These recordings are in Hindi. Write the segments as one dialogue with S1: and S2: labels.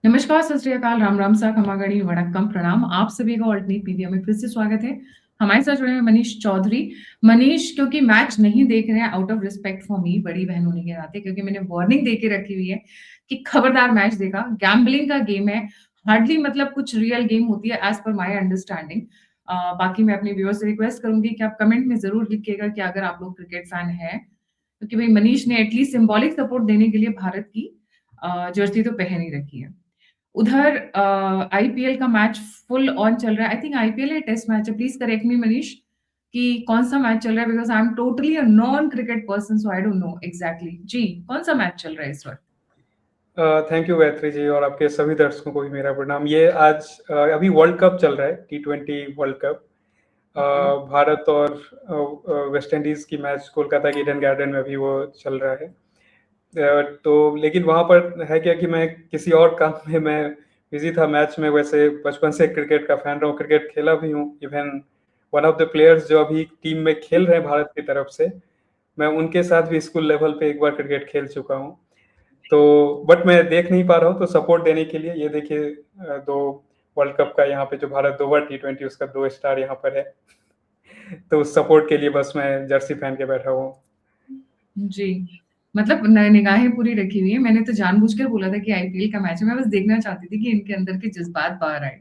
S1: नमस्कार, सत श्री अकाल, राम राम सा, खमागणी, वड़क्कम, प्रणाम। आप सभी का ऑल्टरनेट मीडिया में फिर से स्वागत है। हमारे साथ जुड़े हैं मनीष चौधरी। मनीष क्योंकि मैच नहीं देख रहे हैं out of respect for me, बड़ी बहन होने के नाते, क्योंकि मैंने वार्निंग दे के रखी हुई है कि खबरदार मैच देखा। गैम्बलिंग का गेम है, हार्डली मतलब कुछ रियल गेम होती है एज पर माई अंडरस्टैंडिंग। बाकी मैं अपने व्यूअर्स से रिक्वेस्ट करूंगी कि आप कमेंट में जरूर लिखिएगा कि अगर आप लोग क्रिकेट फैन हैं, क्योंकि भाई मनीष ने एटलीस्ट सिंबॉलिक सपोर्ट देने के लिए भारत की जर्सी तो पहन ही रखी है। उधर आईपीएल का मैच फुल ऑन चल रहा है। आई थिंक आईपीएल है, टेस्ट मैच है। प्लीज करेक्ट मी मनीष कि कौन सा मैच चल रहा है, because I am totally a non cricket person, so I don't know exactly. जी, कौन सा मैच चल रहा है इस वक्त?
S2: थैंक यू गायत्री जी और आपके सभी दर्शकों को भी मेरा प्रणाम। ये आज अभी वर्ल्ड कप चल रहा है, T20 वर्ल्ड कप। भारत और वेस्ट इंडीज की मैच कोलकाता के ईडन गार्डन में अभी वो चल रहा है। तो लेकिन वहां पर है क्या कि मैं किसी और काम में मैं बिजी था। मैच में वैसे बचपन से क्रिकेट का फैन रहा हूँ, क्रिकेट खेला भी हूँ। Even one of the players जो अभी टीम में खेल रहे हैं भारत की तरफ से, मैं उनके साथ भी स्कूल लेवल पे एक बार क्रिकेट खेल चुका हूँ। तो बट मैं देख नहीं पा रहा हूँ, तो सपोर्ट देने के लिए ये देखिए, दो वर्ल्ड कप का यहाँ पे जो भारत 2 बार T20 उसका 2 स्टार यहाँ पर है। तो उस सपोर्ट के लिए बस मैं जर्सी पहन के बैठा हूँ।
S1: जी, मतलब निगाहें पूरी रखी हुई है। मैंने तो जानबूझकर बोला था कि आईपीएल का मैच है, मैं बस देखना चाहती थी कि इनके अंदर के जज्बात बाहर आए।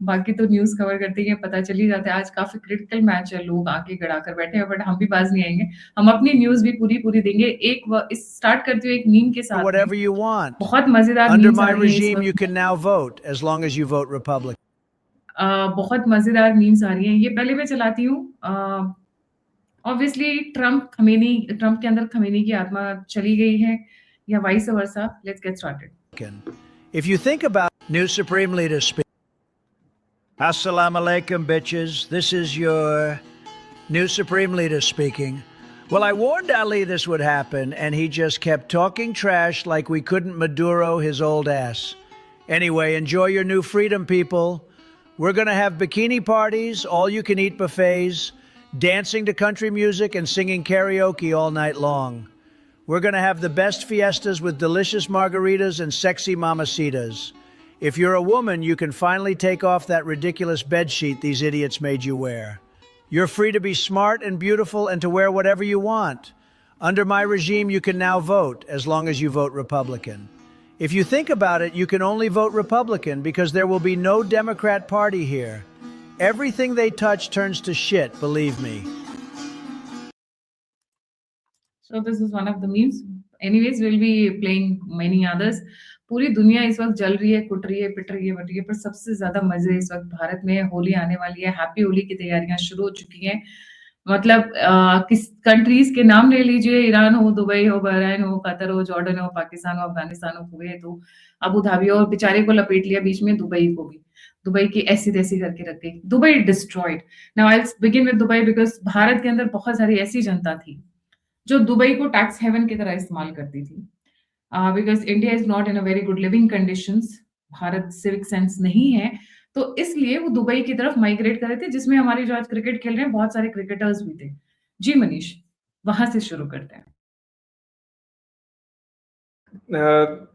S1: बाकी तो न्यूज कवर करते ही पता चल ही जाता है। आज काफी क्रिटिकल मैच है, लोग आके गड़ा कर बैठे हैं, बट हम भी बाज नहीं आएंगे। हम अपनी न्यूज भी पूरी पूरी देंगे। इस स्टार्ट करते हुए एक मीम के साथ
S3: whatever you want.
S1: बहुत मजेदार
S3: Under
S1: मीम्स आ
S3: my
S1: रही है इस
S3: regime, you
S1: वक्त।
S3: can now vote as long as you vote Republican.
S1: बहुत मजेदार मीम्स आ रही हैं। ये पहले मैं चलाती हूँ। ऑब्वियसली ट्रम्प के अंदर खमेनी की आत्मा चली गई है, या vice versa. Let's get started.
S3: If you think about new Supreme Leader speak. Assalamu alaikum, bitches. This is your new Supreme Leader speaking. Well, I warned Ali this would happen, and he just kept talking trash like we couldn't Maduro his old ass. Anyway, enjoy your new freedom, people. We're going to have bikini parties, all-you-can-eat buffets, dancing to country music, and singing karaoke all night long. We're going to have the best fiestas with delicious margaritas and sexy mamacitas. If you're a woman, you can finally take off that ridiculous bedsheet these idiots made you wear. You're free to be smart and beautiful and to wear whatever you want. Under my regime, you can now vote as long as you vote Republican. If you think about it, you can only vote Republican because there will be no Democrat Party here. Everything they touch turns to shit, believe me.
S1: So this is one of the memes. Anyways, we'll be playing many others. पूरी दुनिया इस वक्त जल रही है, कुट रही है, पिट रही है, बट ये पर सबसे ज्यादा मजे इस वक्त भारत में है। होली आने वाली है, हैप्पी होली की तैयारियां शुरू हो चुकी हैं। मतलब किस कंट्रीज के नाम ले लीजिए, ईरान हो, दुबई हो, बहरीन हो, कतर हो, जॉर्डन हो, पाकिस्तान हो, अफगानिस्तान हो, कुवैत हो, अबू धाबी हो, और बेचारे को लपेट लिया बीच में दुबई को भी। दुबई की ऐसी तैसी करके रख गई, Dubai destroyed. Now I will begin with Dubai, because Bharat के अंदर बहुत सारी ऐसी जनता थी जो दुबई को टैक्स हेवन की तरह इस्तेमाल करती थी। Because India is not in a very good living conditions, Bharat civic sense नहीं है, तो इसलिए वो दुबई की तरफ माइग्रेट कर रहे थे, जिसमें हमारे जो आज क्रिकेट खेल रहे हैं बहुत सारे क्रिकेटर्स भी थे। जी मनीष, वहां से शुरू करते हैं।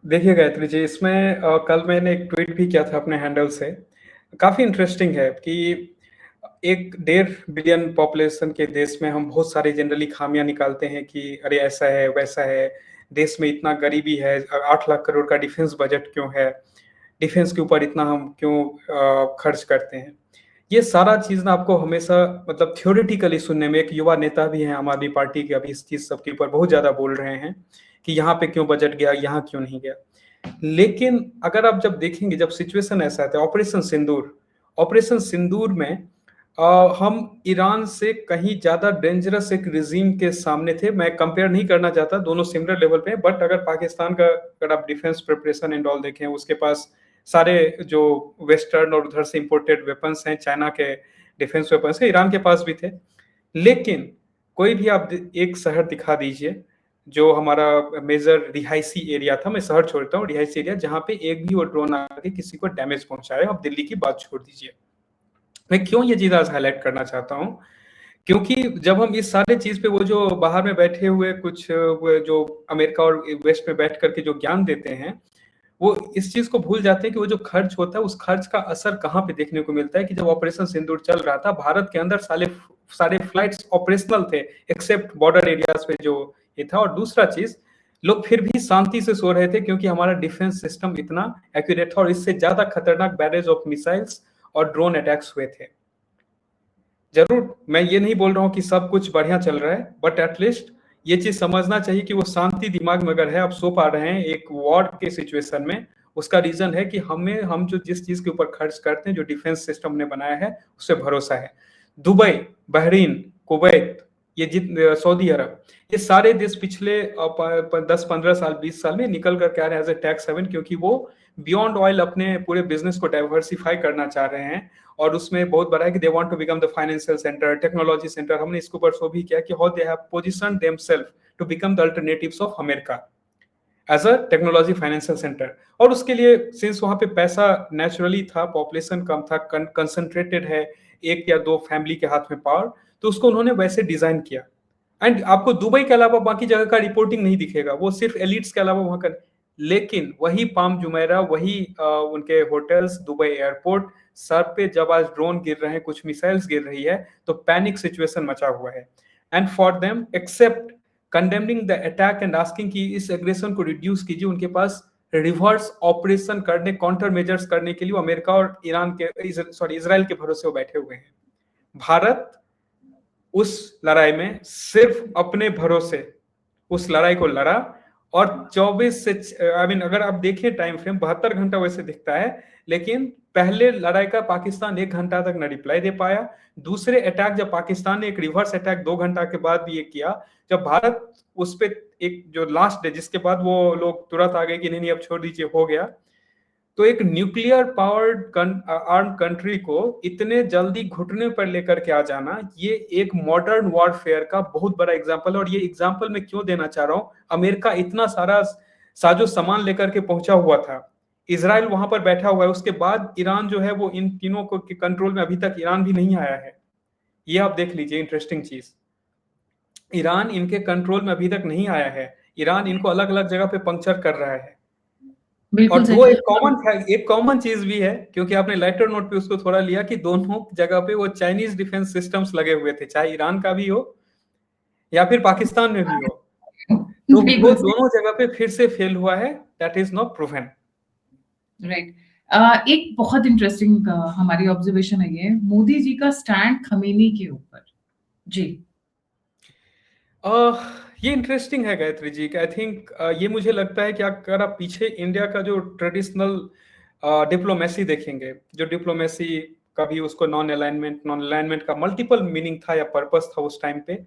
S2: देखिए गायत्री जी, इसमें कल मैंने एक ट्वीट भी किया था अपने हैंडल से। काफी इंटरेस्टिंग है कि 1.5 बिलियन पॉपुलेशन के देश में हम बहुत सारे जनरली खामियां निकालते हैं कि अरे ऐसा है वैसा है, देश में इतना गरीबी है, 8 लाख करोड़ का डिफेंस बजट क्यों है, डिफेंस के ऊपर इतना हम क्यों खर्च करते हैं। ये सारा चीज ना आपको हमेशा मतलब थ्योरेटिकली सुनने में, एक युवा नेता भी हैं आम आदमी पार्टी के, अभी इस चीज सबके ऊपर बहुत ज्यादा बोल रहे हैं कि यहाँ पे क्यों बजट गया, यहाँ क्यों नहीं गया। लेकिन अगर आप जब देखेंगे, जब सिचुएशन ऐसा है, ऑपरेशन सिंदूर में हम ईरान से कहीं ज्यादा डेंजरस एक रिजीम के सामने थे। मैं कंपेयर नहीं करना चाहता, दोनों सिमिलर लेवल पे, बट अगर पाकिस्तान का अगर आप डिफेंस प्रिपरेशन एंड ऑल देखें, उसके पास सारे जो वेस्टर्न और उधर से इंपोर्टेड वेपन्स हैं, चाइना के डिफेंस वेपन्स हैं, ईरान के पास भी थे। लेकिन कोई भी आप एक शहर दिखा दीजिए जो हमारा मेजर रिहायशी एरिया था, मैं शहर छोड़ता हूँ, रिहायशी एरिया, जहाँ पे एक भी वो ड्रोन आके किसी को डैमेज पहुंचाए, आप दिल्ली की बात छोड़ दीजिए। मैं क्यों ये चीज आज हाईलाइट करना चाहता हूँ, क्योंकि जब हम इस सारे चीज पे, वो जो बाहर में बैठे हुए कुछ जो अमेरिका और वेस्ट में बैठ करके जो ज्ञान देते हैं, वो इस चीज को भूल जाते हैं कि वो जो खर्च होता है उस खर्च का असर कहाँ पे देखने को मिलता है। कि जब ऑपरेशन सिंदूर चल रहा था, भारत के अंदर सारे फ्लाइट्स ऑपरेशनल थे एक्सेप्ट बॉर्डर एरियाज पे जो ये था। और दूसरा चीज, लोग फिर भी शांति से सो रहे थे क्योंकि हमारा डिफेंस सिस्टम इतना एक्यूरेट था और इससे ज्यादा खतरनाक बैरेज ऑफ मिसाइल्स और ड्रोन अटैक्स हुए थे। जरूर मैं ये नहीं बोल रहा हूँ कि सब कुछ बढ़िया चल रहा है, बट एटलीस्ट ये चीज समझना चाहिए कि वो शांति दिमाग में अगर है, आप सो पा रहे हैं एक वॉर के सिचुएशन में, उसका रीजन है कि हम जो जिस चीज के ऊपर खर्च करते हैं, जो डिफेंस सिस्टम ने बनाया है, उससे भरोसा है। दुबई, बहरीन, कुवैत, सऊदी अरब, ये सारे देश पिछले 10-15 साल 20 साल में निकल कर के आ रहे हैं एज ए टैक्स हेवन, क्योंकि वो बियॉन्ड ऑयल अपने पूरे बिजनेस को डाइवर्सिफाई करना चाह रहे हैं। और उसमें बहुत बड़ा है कि they want to become the financial centre, technology centre. हमने इसके ऊपर शो भी किया कि how they have positioned themselves to become the alternatives of America as a technology financial centre. और उसके लिए सिंस वहां पे पैसा नेचुरली था, पॉपुलेशन कम था, कंसंट्रेटेड है एक या दो फैमिली के हाथ में पावर, तो उसको उन्होंने वैसे डिजाइन किया। एंड आपको दुबई के अलावा बाकी जगह का रिपोर्टिंग नहीं दिखेगा, वो सिर्फ एलिट्स के अलावा वहां का। लेकिन वही पाम जुमेरा, वही उनके होटल्स, दुबई एयरपोर्ट, सर पे जब आज ड्रोन गिर रहे हैं, कुछ मिसाइल्स गिर रही है, तो पैनिक सिचुएशन मचा हुआ है। And for them except condemning the attack and asking कि इस एग्रेशन को रिड्यूस कीजिए, उनके पास रिवर्स ऑपरेशन करने, काउंटर मेजर्स करने के लिए अमेरिका और इजराइल के भरोसे वो बैठे हुए हैं। भारत उस लड़ाई में सिर्फ अपने भरोसे उस लड़ाई को लड़ा और 24 से अगर आप देखें टाइम फ्रेम 72 घंटा वैसे दिखता है, लेकिन पहले लड़ाई का पाकिस्तान 1 घंटा तक न रिप्लाई दे पाया। दूसरे अटैक जब पाकिस्तान ने एक रिवर्स अटैक 2 घंटा के बाद भी ये किया, जब भारत उस पे एक जो लास्ट डे जिसके बाद वो लोग तुरंत आ गए कि नहीं अब छोड़ दीजिए, हो गया, तो एक न्यूक्लियर पावर्ड आर्म कंट्री को इतने जल्दी घुटने पर लेकर के आ जाना, ये एक मॉडर्न वॉरफेयर का बहुत बड़ा एग्जांपल है। और ये एग्जांपल मैं क्यों देना चाह रहा हूं, अमेरिका इतना सारा साजो सामान लेकर के पहुंचा हुआ था, इजराइल वहां पर बैठा हुआ है, उसके बाद ईरान जो है वो इन तीनों को के कंट्रोल में अभी तक ईरान भी नहीं आया है। ये आप देख लीजिए इंटरेस्टिंग चीज, ईरान इनके कंट्रोल में अभी तक नहीं आया है। ईरान इनको अलग अलग जगह पे पंक्चर कर रहा है। और वो एक कॉमन चीज भी है, क्योंकि आपने लाइटर नोट पे उसको थोड़ा लिया कि दोनों जगह पे वो चाइनीज डिफेंस सिस्टम्स लगे हुए थे, चाहे ईरान का भी हो या फिर पाकिस्तान में भी हो, तो वो दोनों जगह पे फिर से फेल हुआ है। That is not proven.
S1: Right. एक बहुत इंटरेस्टिंग हमारी ऑब्जर्वेशन है ये, मोदी जी का स्टैंड खमीनी के ऊपर जी।
S2: ये इंटरेस्टिंग है गायत्री जी। आई थिंक ये मुझे लगता है कि अगर आप पीछे इंडिया का जो ट्रेडिशनल डिप्लोमेसी देखेंगे, जो डिप्लोमेसी कभी उसको नॉन अलाइनमेंट का मल्टीपल मीनिंग था या पर्पस था उस टाइम पे,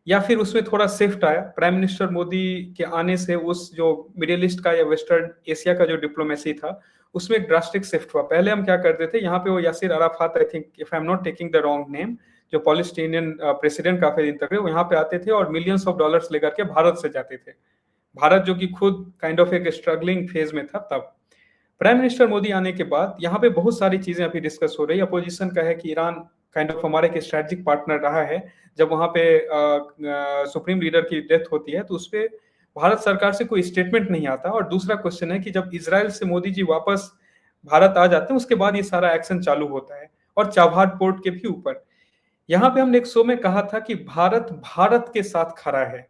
S2: या फिर उसमें थोड़ा शिफ्ट आया प्राइम मिनिस्टर मोदी के आने से, उस जो मिडिल ईस्ट का या वेस्टर्न एशिया का जो डिप्लोमेसी था उसमें एक ड्रास्टिक शिफ्ट हुआ। पहले हम क्या करते थे, यहाँ पे वो Yasser Arafat, I think if I am not taking the wrong name, जो पैलेस्टीनियन प्रेसिडेंट काफी दिन तक रहे, वो यहाँ पे आते थे और मिलियंस ऑफ डॉलर्स लेकर के भारत से जाते थे। भारत जो कि खुद काइंड ऑफ एक स्ट्रगलिंग फेज में था। तब प्राइम मिनिस्टर मोदी आने के बाद यहाँ पे बहुत सारी चीजें अभी डिस्कस हो रही है। अपोजिशन का है कि ईरान काइंड ऑफ हमारे एक स्ट्रेटेजिक पार्टनर रहा है। जब वहाँ पे सुप्रीम लीडर की डेथ होती है तो उस पर भारत सरकार से कोई स्टेटमेंट नहीं आता। और दूसरा क्वेश्चन है कि जब इजराइल से मोदी जी वापस भारत आ जाते हैं उसके बाद ये सारा एक्शन चालू होता है, और चाबहार पोर्ट के भी ऊपर। यहाँ पे हमने एक शो में कहा था कि भारत के साथ खड़ा है।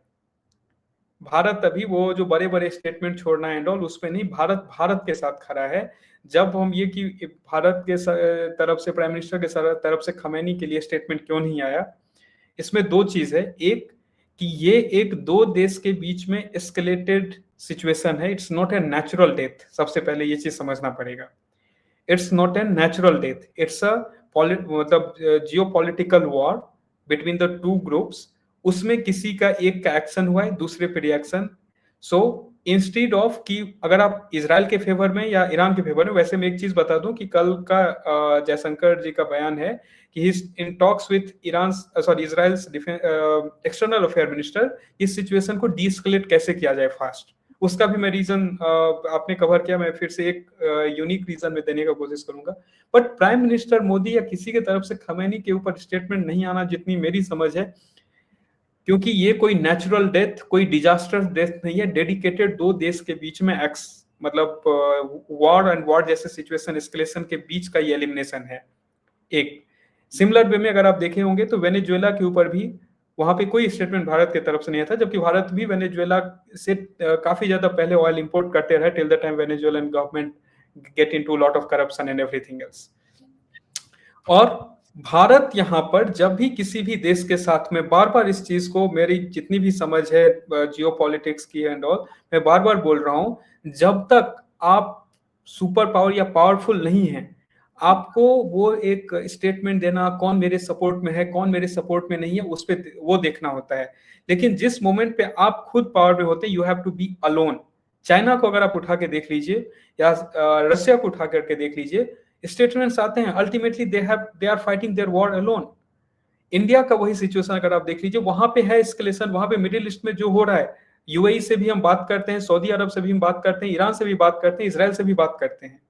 S2: भारत अभी वो जो बड़े बड़े स्टेटमेंट छोड़ना एंड ऑल उस पे नहीं, भारत के साथ खड़ा है। जब हम ये कि भारत के तरफ से, प्राइम मिनिस्टर के तरफ से खमैनी के लिए स्टेटमेंट क्यों नहीं आया, इसमें दो चीज है। एक कि ये एक दो देश के बीच में एस्केलेटेड सिचुएशन है, it's not a natural death. सबसे पहले ये चीज समझना पड़ेगा, it's not a natural death, it's a मतलब geopolitical war between the two groups. उसमें किसी का एक का एक्शन हुआ है, दूसरे पे रिएक्शन। सो इंस्टीड ऑफ कि अगर आप इजराइल के फेवर में या ईरान के फेवर में, वैसे मैं एक चीज बता दूं कि कल का जयशंकर जी का बयान है कि he is in talks with Israel's external affair minister, इस सिचुएशन को डीएस्केलेट कैसे किया जाए फास्ट। उसका भी मैं रीजन आपने कवर किया, मैं फिर से एक यूनिक रीजन में देने का कोशिश करूंगा। बट प्राइम मिनिस्टर मोदी या किसी के तरफ से खमैनी के ऊपर स्टेटमेंट नहीं आना, जितनी मेरी समझ है, क्योंकि ये कोई नेचुरल डेथ, कोई डिजास्टर डेथ नहीं है, डेडिकेटेड दो देश के बीच में मतलब वॉर एंड वॉर जैसे सिचुएशन एस्केलेशन के बीच का ये एलिमिनेशन है। एक सिमिलर वे में अगर आप देखे होंगे तो वेनेजुएला के ऊपर भी वहां पे कोई स्टेटमेंट भारत की तरफ से नहीं था, जबकि भारत भी वेनेजुएला से काफी ज्यादा पहले ऑयल इंपोर्ट करते रहे till the time Venezuelan government get into lot of corruption and everything else. और भारत यहाँ पर जब भी किसी भी देश के साथ में, बार बार इस चीज को, मेरी जितनी भी समझ है जियोपॉलिटिक्स की एंड ऑल, मैं बार बार बोल रहा हूँ, जब तक आप सुपर पावर या पावरफुल नहीं है, आपको वो एक स्टेटमेंट देना कौन मेरे सपोर्ट में है कौन मेरे सपोर्ट में नहीं है उस पे वो देखना होता है। लेकिन जिस मोमेंट पे आप खुद पावर में होते हैं, you have to be alone. China को अगर आप उठा के देख लीजिए या रशिया को उठा करके देख लीजिए, स्टेटमेंट्स आते हैं, ultimately they are fighting their war alone. India का वही सिचुएशन अगर आप देख लीजिए, वहां पे है एस्केलेशन, वहां पे मिडिल ईस्ट में जो हो रहा है, यूएई से भी हम बात करते हैं, सऊदी अरब से भी हम बात करते हैं, ईरान से भी बात करते हैं, इसराइल से भी बात करते हैं।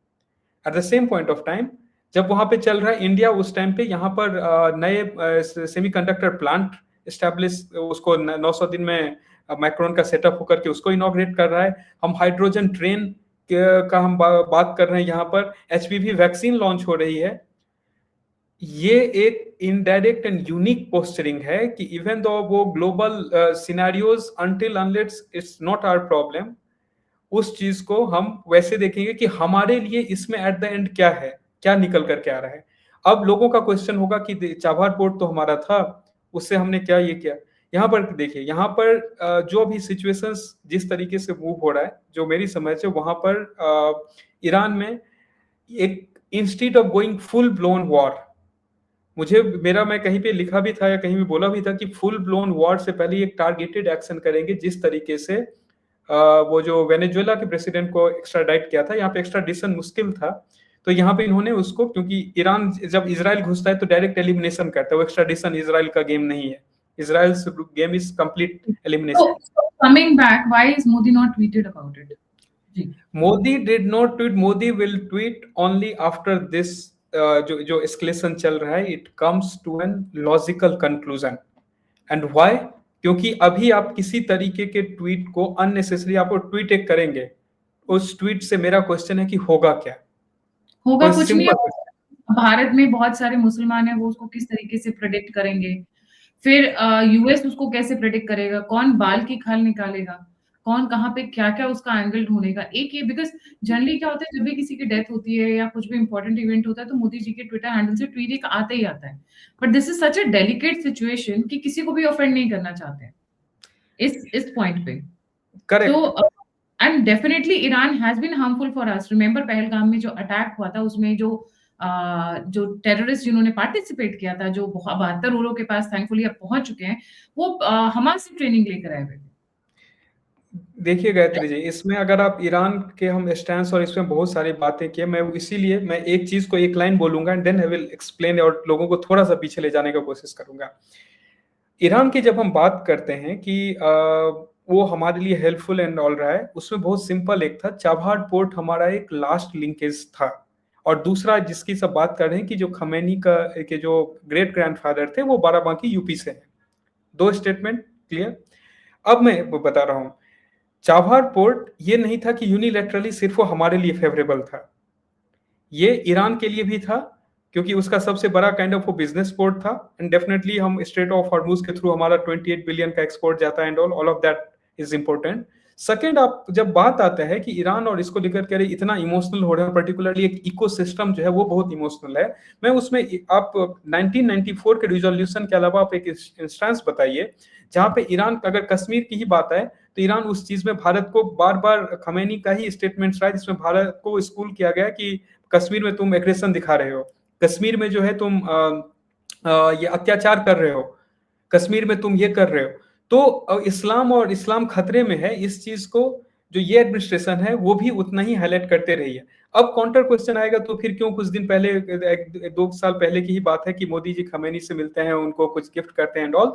S2: At the same point of time जब वहां पे चल रहा है, इंडिया उस टाइम पे यहाँ पर नए सेमीकंडक्टर प्लांट एस्टैब्लिश, उसको 900 दिन में मैक्रोन का सेटअप होकर के उसको इनॉग्रेट कर रहा है। हम हाइड्रोजन ट्रेन का हम बात कर रहे हैं, यहाँ पर एचपीवी वैक्सीन लॉन्च हो रही है। ये एक इनडायरेक्ट एंड यूनिक पोस्चरिंग है कि इवन दो वो global scenarios until unless it's not our problem, उस चीज को हम वैसे देखेंगे कि हमारे लिए इसमें एट द एंड क्या है, क्या निकल करके आ रहा है। अब लोगों का क्वेश्चन होगा कि चाबहार पोर्ट तो हमारा था, उससे हमने क्या ये किया। यहाँ पर देखिए, यहाँ पर जो भी सिचुएशंस जिस तरीके से मूव हो रहा है, जो मेरी समझ है, वहां पर ईरान में एक instead of going full blown war, मैं कहीं पे लिखा भी था या कहीं भी बोला भी था कि फुल ब्लोन वॉर से पहले एक टारगेटेड एक्शन करेंगे। जिस तरीके से वो जो वेनेजुएला के प्रेसिडेंट को एक्स्ट्राडाइट किया था, यहाँ पे एक्स्ट्राडिशन मुश्किल था, तो यहाँ पे इन्होंने उसको, क्योंकि ईरान जब इजराइल घुसता है तो डायरेक्ट एलिमिनेशन करता है, वो एक्स्ट्राडिशन इजराइल का गेम नहीं है, Israel's game is complete elimination.
S1: So coming back, why is Modi not tweeted about it?
S2: Modi did not tweet. Modi will tweet only after this जो escalation चल रहा है, it comes to an logical conclusion. And why? क्योंकि अभी आप किसी तरीके के ट्वीट को unnecessary आप ट्वीट एक करेंगे, उस ट्वीट से मेरा क्वेश्चन है कि होगा क्या?
S1: होगा कुछ नहीं। भारत में बहुत सारे मुसलमान हैं, वो उसको किस तरीके से प्रेडिक्ट करेंगे, फिर यूएस उसको कैसे प्रेडिक्ट करेगा, कौन बाल की खाल निकालेगा, कौन कहाँ पे क्या क्या उसका एंगल ढूंढेगा। एक ये, बिकॉज जनरली क्या होता है, जब भी किसी की डेथ होती है या कुछ भी इंपॉर्टेंट इवेंट होता है तो मोदी जी के ट्विटर हैंडल से ट्वीट एक आता ही आता है। But this is such a delicate situation कि किसी को भी ऑफेंड नहीं करना चाहते हैं इस पॉइंट पे।
S2: करेक्ट।
S1: तो and definitely Iran has been harmful for us. Remember Pahalgam में जो अटैक हुआ था, उसमें जो टेररिस्ट जिन्होंने पार्टिसिपेट किया था, जो 72 उरों के पास थैंकफुली अब पहुंच चुके हैं, वो हमास से ट्रेनिंग लेकर आए हुए थे।
S2: देखिए गायत्री जी, इसमें अगर आप ईरान के हम स्टैंस और इसमें बहुत सारी बातें किए, मैं इसीलिए मैं एक चीज को एक लाइन बोलूंगा and then I will explain और लोगों को थोड़ा सा पीछे ले जाने का कोशिश करूंगा। ईरान की जब हम बात करते हैं कि वो हमारे लिए हेल्पफुल एंड ऑल रहा है, उसमें बहुत सिंपल एक था, चाबहार पोर्ट हमारा एक लास्ट लिंकेज था। और दूसरा जिसकी सब बात कर रहे हैं कि जो खमैनी के जो ग्रेट ग्रैंडफादर थे वो बाराबांकी यूपी से हैं। दो स्टेटमेंट क्लियर। अब मैं बता रहा हूं, चाबहार पोर्ट ये नहीं था कि यूनिलैटरली सिर्फ वो हमारे लिए फेवरेबल था, ये ईरान के लिए भी था, क्योंकि उसका सबसे बड़ा काइंड ऑफ वो बिजनेस पोर्ट था। एंड डेफिनेटली हम स्ट्रेट ऑफ हॉर्मुज के थ्रू हमारा 28 बिलियन का एक्सपोर्ट जाता है and all of that is important. Second, आप जब बात आता है कि ईरान और इसको लेकर के इतना इमोशनल हो रहा है, पर्टिकुलरली एक इकोसिस्टम जो है वो बहुत इमोशनल है। मैं उसमें आप 1994 के रिजोल्यूशन के अलावा आप एक इंस्टेंस बताइए जहां पे ईरान, अगर कश्मीर की ही बात है तो ईरान उस चीज में भारत को बार बार, खमैनी का ही स्टेटमेंट्स रहा है जिसमें भारत को स्कूल किया गया कि कश्मीर में तुम एग्रेशन दिखा रहे हो, कश्मीर में जो है तुम ये अत्याचार कर रहे हो, कश्मीर में तुम ये कर रहे हो। तो इस्लाम और इस्लाम खतरे में है, इस चीज को जो ये एडमिनिस्ट्रेशन है वो भी उतना ही हाईलाइट करते रही है। अब काउंटर क्वेश्चन आएगा, तो फिर क्यों कुछ दिन पहले, 2 साल पहले की ही बात है कि मोदी जी खमैनी से मिलते हैं, उनको कुछ गिफ्ट करते हैं एंड ऑल।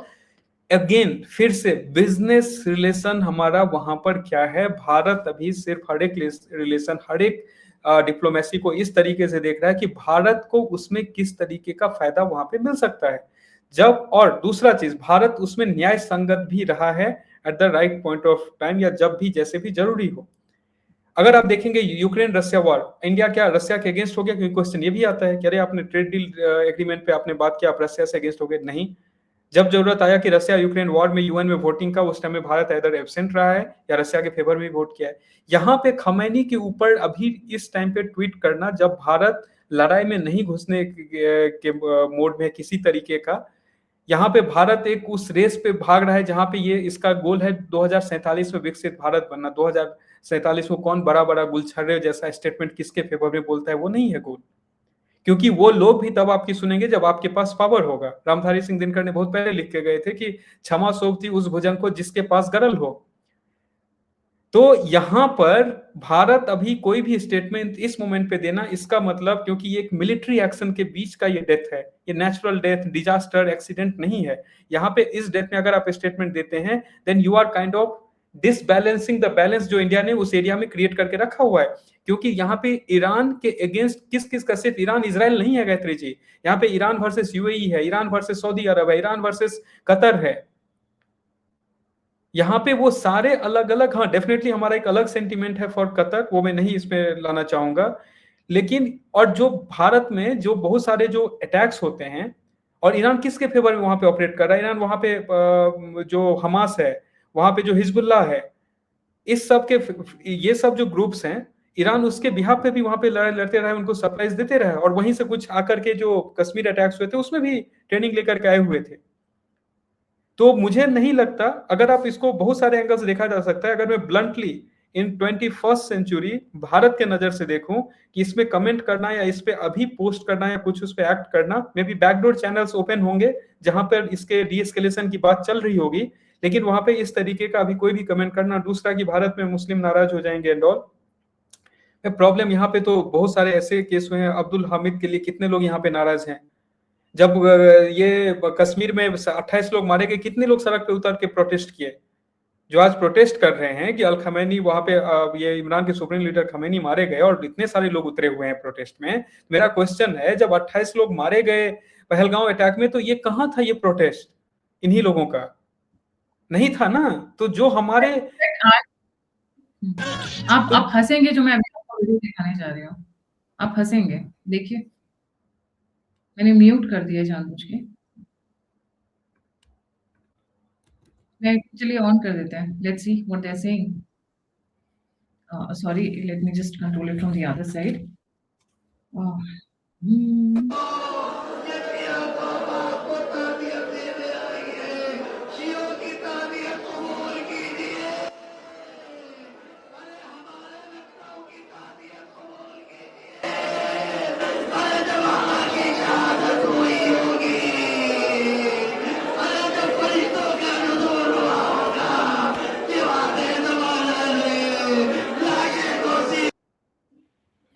S2: अगेन फिर से बिजनेस रिलेशन हमारा वहां पर क्या है, भारत अभी सिर्फ हर एक रिलेशन, हर एक डिप्लोमेसी को इस तरीके से देख रहा है कि भारत को उसमें किस तरीके का फायदा वहां पे मिल सकता है जब, और दूसरा चीज, भारत उसमें न्याय संगत भी रहा है at the right point of time, या जब भी जैसे भी जरूरी हो। अगर आप देखेंगे यूक्रेन रशिया वॉर, इंडिया क्या रशिया के अगेंस्ट हो गया? क्योंकि क्वेश्चन ये भी आता है कि अरे आपने ट्रेड डील एग्रीमेंट पे आपने बात किया, आप रशिया से अगेंस्ट हो गए। नहीं, जब जरूरत आया कि रशिया यूक्रेन वॉर में यूएन में वोटिंग का, उस टाइम में भारत इधर एब्सेंट रहा है या रशिया के फेवर में वोट किया है। यहाँ पे खमैनी के ऊपर अभी इस टाइम पे ट्वीट करना, जब भारत लड़ाई में नहीं घुसने के मोड में किसी तरीके का, यहाँ पे भारत एक उस रेस पे भाग रहा है जहां पे ये इसका गोल है 2047 में विकसित भारत बनना। 2047 में कौन बड़ा बड़ा गुलछर्रे जैसा स्टेटमेंट किसके फेवर में बोलता है, वो नहीं है गोल। क्योंकि वो लोग भी तब आपकी सुनेंगे जब आपके पास पावर होगा। रामधारी सिंह दिनकर ने बहुत पहले लिख के गए थे कि क्षमा सोचती उस भुजंग को जिसके पास गरल हो। तो यहां पर भारत अभी कोई भी स्टेटमेंट इस मोमेंट पे देना, इसका मतलब, क्योंकि ये एक मिलिट्री एक्शन के बीच का ये डेथ है, ये नेचुरल डेथ, डिजास्टर, एक्सीडेंट नहीं है। यहाँ पे इस डेथ में अगर आप स्टेटमेंट देते हैं, then you are kind of disbalancing the balance जो इंडिया ने उस एरिया में क्रिएट करके रखा हुआ है। क्योंकि यहाँ पे ईरान के अगेंस्ट किस किस का, सिर्फ ईरान इजराइल नहीं है गायत्री जी, यहाँ पे ईरान वर्सेस यूएई है, ईरान वर्सेस सऊदी अरब है, ईरान वर्सेस कतर है। यहाँ पे वो सारे अलग अलग, हाँ डेफिनेटली हमारा एक अलग सेंटिमेंट है फॉर कतर, वो मैं नहीं इसमें लाना चाहूंगा। लेकिन और जो भारत में जो बहुत सारे जो अटैक्स होते हैं, और ईरान किसके फेवर में वहां पे ऑपरेट कर रहा है? ईरान वहां पे जो हमास है, वहां पे जो हिजबुल्लाह है, इस सब के ये सब जो ग्रुप्स हैं, ईरान उसके बिहाफ पे भी वहां पे लड़ाई लड़ते रहे, उनको सप्लाईज देते रहे, और वहीं से कुछ आकर के जो कश्मीर अटैक्स हुए थे उसमें भी ट्रेनिंग लेकर के आए हुए थे। तो मुझे नहीं लगता, अगर आप इसको बहुत सारे एंगल से देखा जा सकता है, अगर मैं ब्लंटली इन 21st सेंचुरी भारत के नजर से देखूं कि इसमें कमेंट करना या इस पे अभी पोस्ट करना या कुछ उस पे एक्ट करना, may be backdoor channels open होंगे जहां पर इसके डीएस्केलेशन की बात चल रही होगी, लेकिन वहां पे इस तरीके का अभी कोई भी कमेंट करना, दूसरा कि भारत में मुस्लिम नाराज हो जाएंगे एंड ऑल, प्रॉब्लम यहाँ पे तो बहुत सारे ऐसे केस हुए हैं। अब्दुल हामिद के लिए कितने लोग यहाँ पे नाराज हैं? जब ये कश्मीर में 28 लोग मारे गए, कितने लोग सड़क पे उतर के प्रोटेस्ट किए? जो आज प्रोटेस्ट कर रहे हैं कि अल खमैनी वहां पे, ये इमरान के सुप्रीम लीडर खमैनी मारे गए और इतने सारे लोग उतरे हुए हैं प्रोटेस्ट में। मेरा क्वेश्चन है, जब 28 लोग मारे गए पहलगांव अटैक में, तो ये कहाँ था? ये प्रोटेस्ट इन्हीं लोगों का नहीं था ना? तो जो हमारे
S1: आप हंसेंगे जो मैं अभी आपको वीडियो दिखाने जा रही हूँ, आप हंसेंगे। देखिए, मैंने म्यूट कर दिया जानबूझ के। चलिए ऑन कर देते हैं, let's see what they are saying. Sorry, let me just control it from the other side.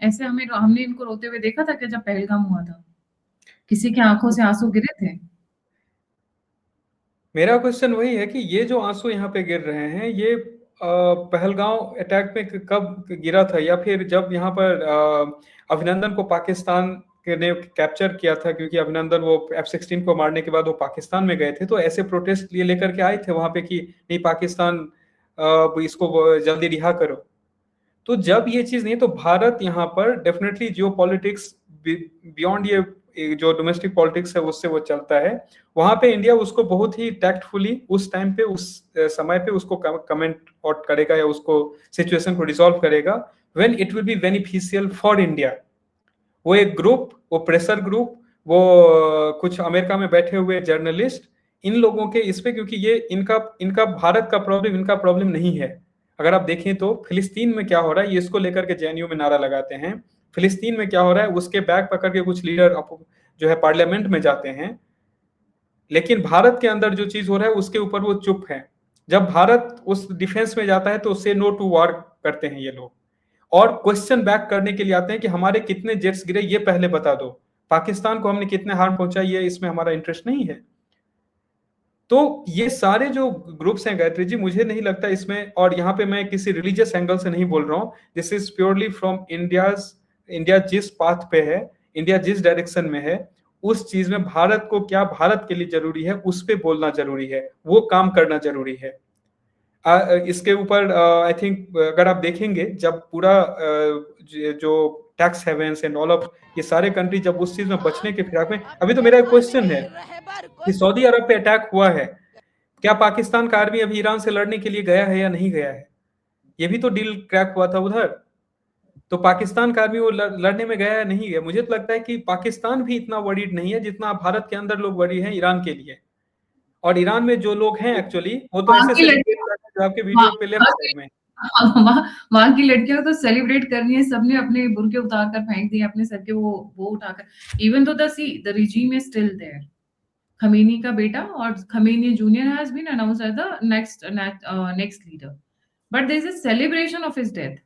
S1: ऐसे हमने इनको रोते हुए देखा था क्या जब पहलगाम हुआ था? किसी की आंखों से आंसू गिरे थे?
S2: मेरा क्वेश्चन वही है कि ये जो आंसू यहाँ पे गिर रहे हैं, ये पहलगांव अटैक में कब गिरा था? या फिर जब यहाँ पर अभिनंदन को पाकिस्तान ने कैप्चर किया था, क्योंकि अभिनंदन वो F-16 को मारने के बाद वो पाकिस्तान में गए थे, तो ऐसे प्रोटेस्ट लिए लेकर के आए थे वहां पे कि नहीं पाकिस्तान इसको जल्दी रिहा करो। तो जब ये चीज नहीं, तो भारत यहाँ पर डेफिनेटली जियो पॉलिटिक्स बियॉन्ड ये जो डोमेस्टिक पॉलिटिक्स है उससे वो चलता है। वहां पे इंडिया उसको बहुत ही टैक्टफुली उस टाइम पे, उस समय पे उसको कमेंट आउट करेगा या उसको सिचुएशन को रिजॉल्व करेगा when it will be beneficial for India. वो एक ग्रुप, वो प्रेशर ग्रुप, वो कुछ अमेरिका में बैठे हुए जर्नलिस्ट, इन लोगों के इस पे, क्योंकि ये इनका भारत का प्रॉब्लम इनका प्रॉब्लम नहीं है। अगर आप देखें तो फिलिस्तीन में क्या हो रहा है, ये इसको लेकर के जेएनयू में नारा लगाते हैं। फिलिस्तीन में क्या हो रहा है, उसके बैग पकड़ के कुछ लीडर जो है पार्लियामेंट में जाते हैं, लेकिन भारत के अंदर जो चीज हो रहा है उसके ऊपर वो चुप है। जब भारत उस डिफेंस में जाता है तो से नो टू वॉर करते हैं ये लोग, और क्वेश्चन बैक करने के लिए आते हैं कि हमारे कितने जेट्स गिरे ये पहले बता दो, पाकिस्तान को हमने कितने हार्म पहुंचाई ये इसमें हमारा इंटरेस्ट नहीं है। तो ये सारे जो ग्रुप्स हैं गायत्री जी, मुझे नहीं लगता इसमें, और यहाँ पे मैं किसी रिलीजियस एंगल से नहीं बोल रहा हूँ, this is purely from India जिस पाथ पे है, इंडिया जिस डायरेक्शन में है, उस चीज में भारत को क्या भारत के लिए जरूरी है उस पे बोलना जरूरी है, वो काम करना जरूरी है। इसके ऊपर आई थिंक अगर आप देखेंगे जब पूरा जो tax havens and all of ये सारे कंट्री जब उस चीज में बचने के फिराक में, अभी तो मेरा एक क्वेश्चन है कि सऊदी अरब पे अटैक हुआ है, क्या पाकिस्तान का आर्मी अभी ईरान से लड़ने के लिए गया है या नहीं गया है? ये भी तो डील क्रैक हुआ था उधर, तो पाकिस्तान का आर्मी वो लड़ने में गया है नहीं गया? मुझे तो लगता है कि पाकिस्तान भी इतना वरीड नहीं है जितना भारत के अंदर लोग वरीड हैं ईरान के लिए। और ईरान में जो लोग हैं एक्चुअली वो तो
S1: वहाँ
S2: ऐसे
S1: की
S2: सेलिब्रेट
S1: लड़कियां
S2: कर रहे हैं जो आपके
S1: वहाँ
S2: वीडियो पे लेफ्ट
S1: वहाँ
S2: साइड में।
S1: वहाँ की लड़कियों को तो सेलिब्रेट करनी है, सबने अपने बुर्के उतार कर फेंक दिए अपने सर के वो उठाकर। Even though the regime is still there. Khamenei का बेटा और Khamenei junior has been announced as the next leader, but there is a celebration of his death.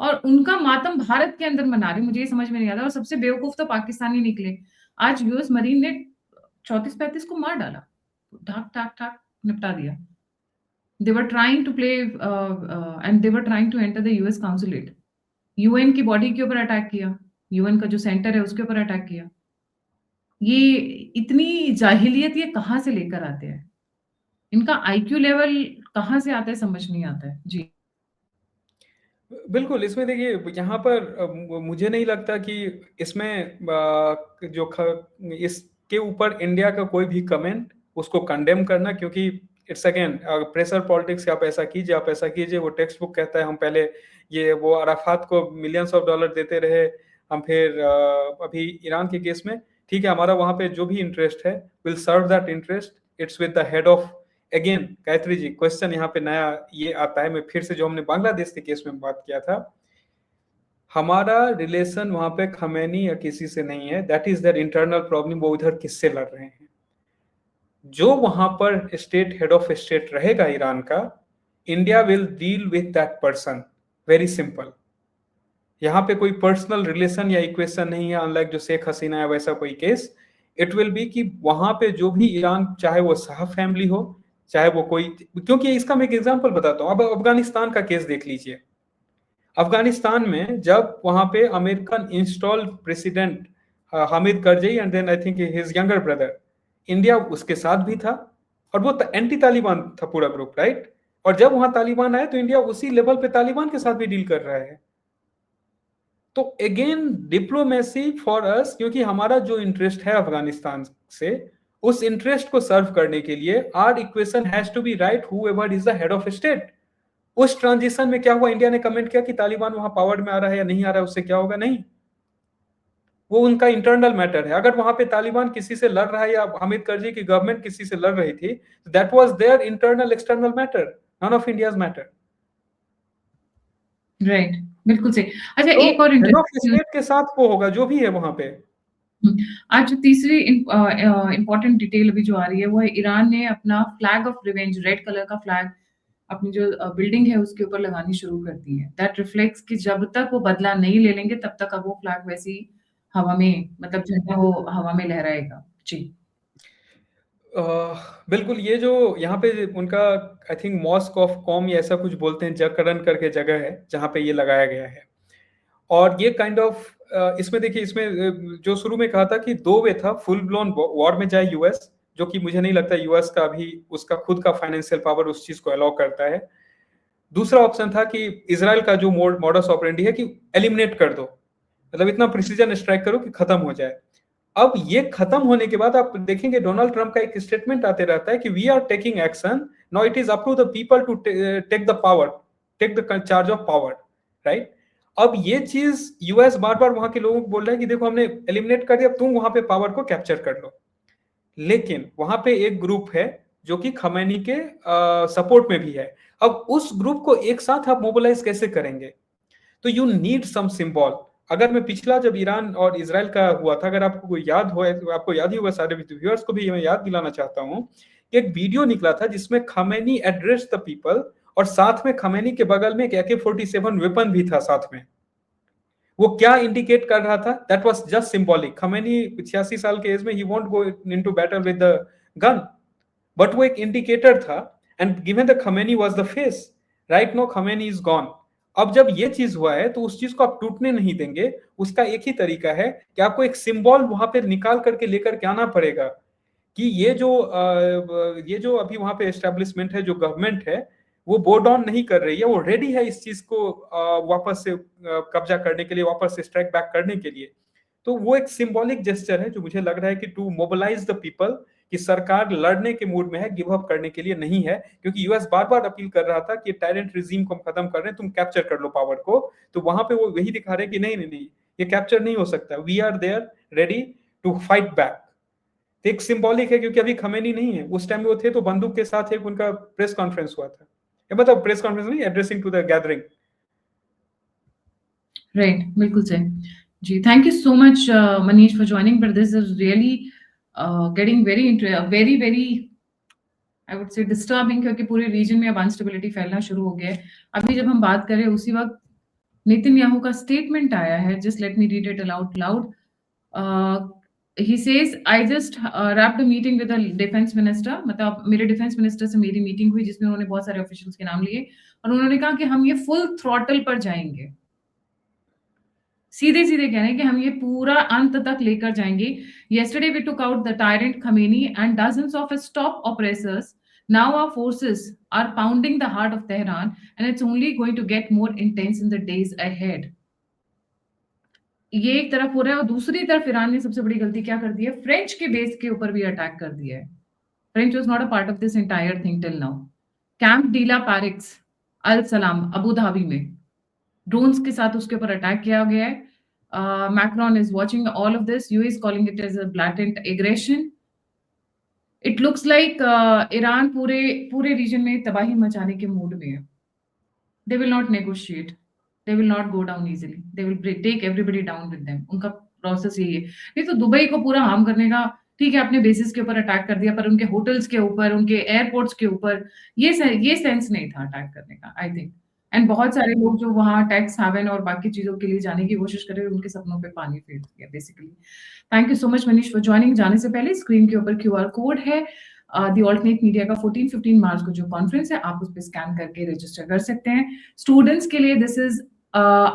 S1: और उनका मातम भारत के अंदर मना रहे, मुझे ये समझ में नहीं आता। और सबसे बेवकूफ तो पाकिस्तानी निकले। आज यूएस मरीन ने 34-35 को मार डाला, ठाक ठाक ठाक निपटा दिया। They were trying to play and they were trying to enter the US consulate. UN की बॉडी के ऊपर अटैक किया, UN का जो सेंटर है उसके ऊपर अटैक किया। ये इतनी जाहिलियत ये कहाँ से लेकर आते हैं? इनका आईक्यू लेवल कहाँ से आता है समझ नहीं आता है। जी।
S2: बिल्कुल, इसमें देखिए यहाँ पर मुझे नहीं लगता कि इसमें इसके ऊपर इंडिया का कोई भी कमेंट उसको कंडेम करना, क्योंकि इट्स अगेन प्रेशर पॉलिटिक्स। आप ऐसा कीजिए, आप ऐसा कीजिए, वो टेक्स्ट बुक कहता है हम पहले ये वो अराफात को मिलियंस ऑफ डॉलर देते रहे, हम फिर अभी ईरान के केस में ठीक है हमारा वहां पे जो भी इंटरेस्ट है will serve that interest, it's with the head of. Again Gayatri ji question यहाँ पे नया ये आता है, मैं फिर से जो हमने बांग्लादेश के केस में बात किया था, हमारा रिलेशन वहां पे खमैनी या किसी से नहीं है, that is their internal problem. वो उधर किससे लड़ रहे हैं? जो वहां पर स्टेट हेड ऑफ स्टेट रहेगा ईरान का, India will deal with that person, very simple. यहाँ पे कोई पर्सनल रिलेशन या इक्वेशन नहीं है, अनलाइक जो शेख हसीना है वैसा कोई केस। इट विल बी कि वहां पे जो भी ईरान, चाहे वो शाह फैमिली हो, चाहे वो कोई, क्योंकि इसका मैं एक एग्जांपल बताता हूँ। अब अफगानिस्तान का केस देख लीजिए। अफगानिस्तान में जब वहां पे American installed president Hamid Karzai and then I think his younger brother, India उसके साथ भी था और वो एंटी तालिबान था पूरा ग्रुप, राइट? और जब वहां तालिबान आए तो इंडिया उसी लेवल पे तालिबान के साथ भी डील कर रहा है। तो अगेन डिप्लोमेसी फॉर अस, क्योंकि हमारा जो इंटरेस्ट है अफगानिस्तान से, उस इंटरेस्ट को सर्व करने के लिए our equation has to be right whoever is the head of state. उस ट्रांजिशन में क्या हुआ? इंडिया ने कमेंट किया कि तालिबान वहां पावर में आ रहा है या नहीं आ रहा है, उससे क्या होगा? नहीं, वो उनका इंटरनल मैटर है। अगर वहां पे तालिबान किसी से लड़ रहा है या हामिद करजी की गवर्नमेंट किसी से लड़ रही थी, that was their internal external matter, none of India's matter.
S1: Right, बिल्कुल सही। अच्छा,
S2: तो
S1: एक और
S2: हेड ऑफ
S1: इंटरेस्टिंग
S2: स्टेट के साथ वो होगा जो भी है वहां पे।
S1: आज जो तीसरी इंपॉर्टेंट डिटेल अभी जो आ रही है वो है ईरान ने अपना flag of revenge, red colour का फ्लैग अपनी जो बिल्डिंग है उसके ऊपर लगानी शुरू कर दी है। दैट रिफ्लेक्ट्स कि जब तक वो बदला नहीं ले लेंगे तब तक अब वो फ्लैग वैसी हवा में, मतलब झंडा वो हवा में लहराएगा। जी।
S2: बिल्कुल, ये जो यहाँ पे उनका I think mosque of Qom या ऐसा कुछ बोलते हैं, जकरन करके जगह है जहाँ पे ये लगाया गया है। और ये काइंड ऑफ इसमें देखिए, इसमें जो शुरू में कहा था कि दो वे था, फुल ब्लोन वॉर में जाए यूएस, जो कि मुझे नहीं लगता यूएस का अभी उसका खुद का फाइनेंशियल पावर उस चीज को अलाउ करता है। दूसरा ऑप्शन था कि इजराइल का जो मॉडस ऑपरेंडी है कि एलिमिनेट कर दो, मतलब इतना प्रिसीजन स्ट्राइक करो कि खत्म हो जाए। अब ये खत्म होने के बाद आप देखेंगे डोनाल्ड ट्रंप का एक स्टेटमेंट आते रहता है कि we are taking action, now it is up to the people to take the power, take the charge of power, right? अब ये चीज यूएस बार बार वहां के लोगों को बोल रहा है कि देखो हमने एलिमिनेट कर दिया, तुम वहां पे पावर को कैप्चर कर लो। लेकिन वहां पे एक ग्रुप है जो कि खमैनी के सपोर्ट में भी है। अब उस ग्रुप को एक साथ आप मोबिलाइज कैसे करेंगे? तो यू नीड सम सिंबल। अगर मैं पिछला जब ईरान और इजराइल का हुआ था, अगर आपको कोई याद हो, तो आपको याद ही होगा, सारे व्यूअर्स को भी मैं याद दिलाना चाहता हूं, एक वीडियो निकला था जिसमें खमैनी एड्रेस द पीपल और साथ में खमैनी के बगल में एक AK-47 वेपन भी था साथ में। वो क्या इंडिकेट कर रहा था? That was just symbolic. Khamenei 86 साल के एज में ही won't go into battle with the gun, but वो एक इंडिकेटर था। And given the Khamenei was the face, right now Khamenei is gone. अब जब ये चीज हुआ है तो उस चीज को आप टूटने नहीं देंगे। उसका एक ही तरीका है कि आपको एक सिंबल वहां पे निकाल करके लेकर के आना पड़ेगा कि ये जो अभी वहां पे एस्टेब्लिशमेंट है, जो गवर्नमेंट है, वो बो डाउन नहीं कर रही है, वो रेडी है इस चीज को वापस से कब्जा करने के लिए, वापस से स्ट्राइक बैक करने के लिए। तो वो एक सिंबॉलिक जेस्चर है जो मुझे लग रहा है कि टू मोबिलाइज द पीपल, कि सरकार लड़ने के मूड में है, गिव अप करने के लिए नहीं है। क्योंकि यूएस बार बार अपील कर रहा था कि टायरेंट रिजीम को हम खत्म कर रहे हैं, तुम कैप्चर कर लो पावर को, तो वहां पे वो वही दिखा रहे हैं कि नहीं नहीं नहीं, ये कैप्चर नहीं हो सकता, we are there ready to fight back. एक सिंबॉलिक है, क्योंकि अभी खमेनी नहीं है, उस टाइम वो थे तो बंदूक के साथ एक उनका प्रेस कॉन्फ्रेंस हुआ था, मतलब प्रेस कॉन्फ्रेंस नहीं, addressing to the gathering.
S1: Right, बिल्कुल सही जी। Thank you so much Manish for joining, but this is really getting very very I would say disturbing, क्योंकि पूरे रीजन में अब अनस्टेबिलिटी फैलना शुरू हो गया है। अभी जब हम बात करें उसी वक्त नेतन्याहू का स्टेटमेंट आया है, just let me read it allowed loud. he says I just wrapped a meeting with the defense minister, मतलब मेरे डिफेंस मिनिस्टर से मेरी मीटिंग हुई जिसमें उन्होंने बहुत सारे ऑफिशियल्स के नाम लिए और उन्होंने कहा कि हम ये फुल थ्रॉटल पर जाएंगे, सीधे सीधे कह रहे हैं कि हम ये पूरा अंत तक लेकर जाएंगे। Yesterday we took out the tyrant Khamenei and dozens of his top oppressors. Now our forces are pounding the heart of Tehran and it's only going to get more intense in the days ahead. ये एक तरफ हो रहा है और दूसरी तरफ ईरान ने सबसे बड़ी गलती क्या कर दी है, फ्रेंच के बेस के ऊपर भी अटैक कर दिया है। French was not a part of this entire thing till now. Camp de la Paix Al Salam Abu Dhabi में ड्रोन्स के साथ उसके ऊपर अटैक किया गया है। Macron is watching all of this, US is calling it as a blatant aggression. It looks like Iran पूरे रीजन में तबाही मचाने के मूड में है। They will not negotiate, they will not go down easily, they will take everybody down with them। उनका प्रोसेस यही है। नहीं तो दुबई को पूरा हार्म करने का, ठीक है अपने बेसिस के ऊपर अटैक कर दिया, पर उनके होटल्स के ऊपर, उनके एयरपोर्ट्स के ऊपर ये सेंस नहीं था अटैक करने का, आई थिंक। एंड बहुत सारे लोग जो वहाँ टैक्स हैवन और बाकी चीजों के लिए जाने की कोशिश कर रहे हैं, उनके सपनों पे पानी फेर दिया basically. Thank you so much Manish for joining. जाने से पहले स्क्रीन के ऊपर QR कोड है द ऑल्टरनेट मीडिया का 14-15 मार्च को जो कॉन्फ्रेंस है, आप उस पर स्कैन करके रजिस्टर कर सकते हैं। स्टूडेंट्स के लिए this is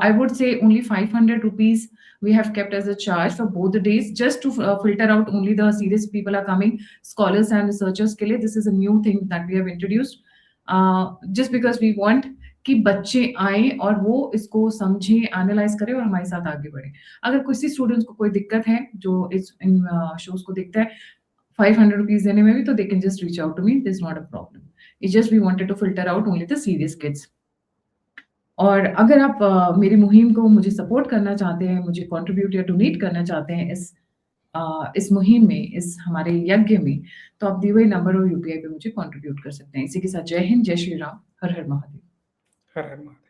S1: I would say only 500 rupees we have kept as a charge for both the days, just to filter out only the serious people are coming, scholars and researchers के लिए। This is a new thing that we have introduced, just because we want कि बच्चे आए और वो इसको समझे, एनालाइज करें और हमारे साथ आगे बढ़े। अगर किसी स्टूडेंट्स को कोई दिक्कत है जो इन शोज को देखता है 500 रुपीज देने में भी, तो they can just reach out to me, this not a problem. It's just we wanted to filter out only the serious kids. और अगर आप मेरी मुहिम को मुझे सपोर्ट करना चाहते हैं, मुझे कंट्रीब्यूट या डोनेट करना चाहते हैं इस मुहिम में, इस हमारे यज्ञ में, तो आप दिए हुए नंबर और UPI पे मुझे कंट्रीब्यूट कर सकते हैं। इसी के साथ जय हिंद, जय श्री राम, हर हर महादेव।
S2: हर हर महादेव।